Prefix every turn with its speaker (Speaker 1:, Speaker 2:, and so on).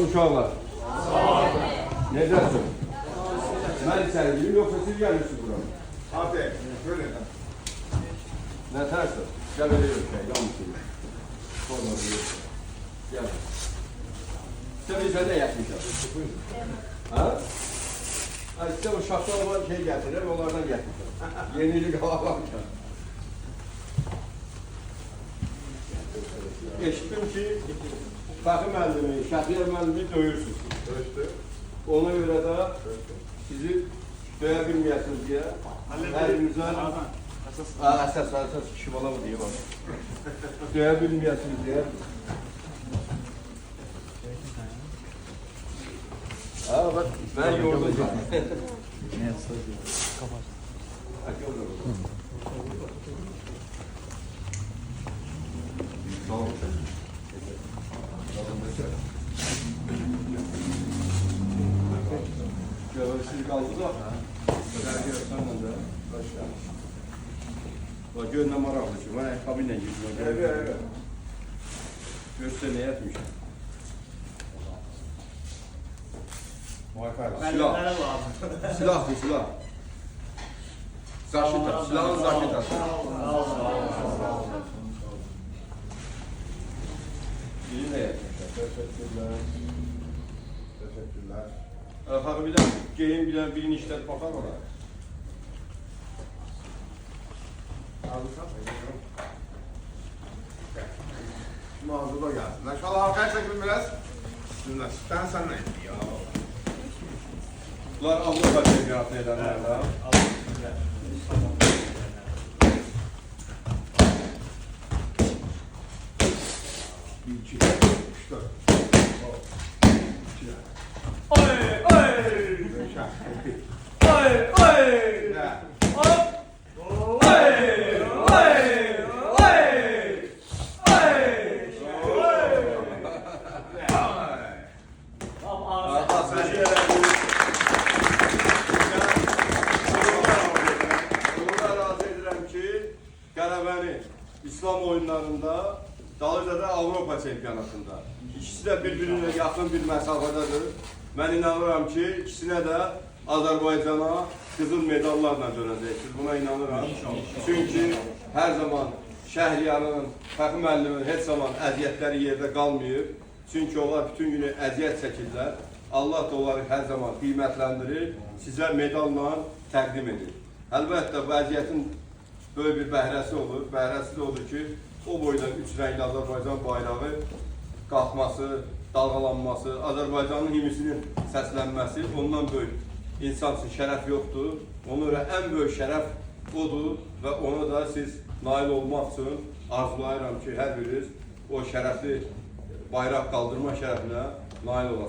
Speaker 1: uşaqlar. Necəsin? Mən səni bilim, yoxsa siz gəlmişsiniz bura?
Speaker 2: Aferin, böyle.
Speaker 1: Nə tərsən? Gəl elə yox şey, yanmışsın. Sonra buyursun. Gəl. Sən bizə də yətmişəm. Ha? Sizə o şaxtal var şey gətirir, onlardan gətirmişəm. Yenilik alamışam. Eşitdim ki, Fəxri müəllimi, Şəhriyar müəllimi döyürsünüz.
Speaker 2: Döyüştü.
Speaker 1: Ona görə də sizi döyə bilməyəsiniz deyə əlimizə əsas kişi bala mı deyim onu. Döyə bilməyəsiniz deyə. Ha bak, ben yordum. Ne söylüyor? Tamam. Siz kaldı da. Bak gönlüm maraklısın. Ben ayakkabıyla girdim.
Speaker 2: Evet.
Speaker 1: Göstermeye yetmişim.
Speaker 2: Wi-Fi.
Speaker 1: Silah. Silah bu silah. Zaşita. Silahın zaşitası. Biri de yetmişler.
Speaker 2: Teşekkürler. Teşekkürler.
Speaker 1: Efendim bir de geyim bilen birini işler bakar ona.
Speaker 2: Şimdi hazırda gelsinler. Şöyle arkaya çekin biraz. Bismillah. Ben seninle ya.
Speaker 1: Bunlar Avrupa Çempiyonatı edenler ha.
Speaker 2: İki, üç, dört.
Speaker 3: Oy oy
Speaker 2: Beş, altı.
Speaker 3: oy oy
Speaker 2: Ya.
Speaker 3: hop oy oy
Speaker 1: Qələbəni İslam oyunlarında, Dalıca'da Avropa Çempionatında. İkisi de birbirine yakın bir mesafededir. Ben inanıram ki, ikisine de Azərbaycana qızıl medallarla dönəcəksiniz. Buna inanıram. Çünkü her zaman Şəhriyarın, Fəxri müəllimin heç zaman əziyyətləri yerdə qalmayıb. Çünkü onlar bütün günü əziyyət çəkirlər. Allah da onları her zaman qiymətləndirir, sizə medalla təqdim edir. Əlbəttə, bu əziyyətin böyle bir bəhrəsi olur. Bəhrəsi də odur ki, o boydan üç rəngli Azərbaycan bayrağı qalxması, dalgalanması, Azərbaycanın himnisinin səslənməsi ondan böyük insan üçün şərəf yoxdur. Ona görə ən böyük şərəf odur və ona da siz nail olmaq üçün arzulayıram ki, hər biriniz o şərəfli bayraq qaldırma şərəfinə nail olasınız.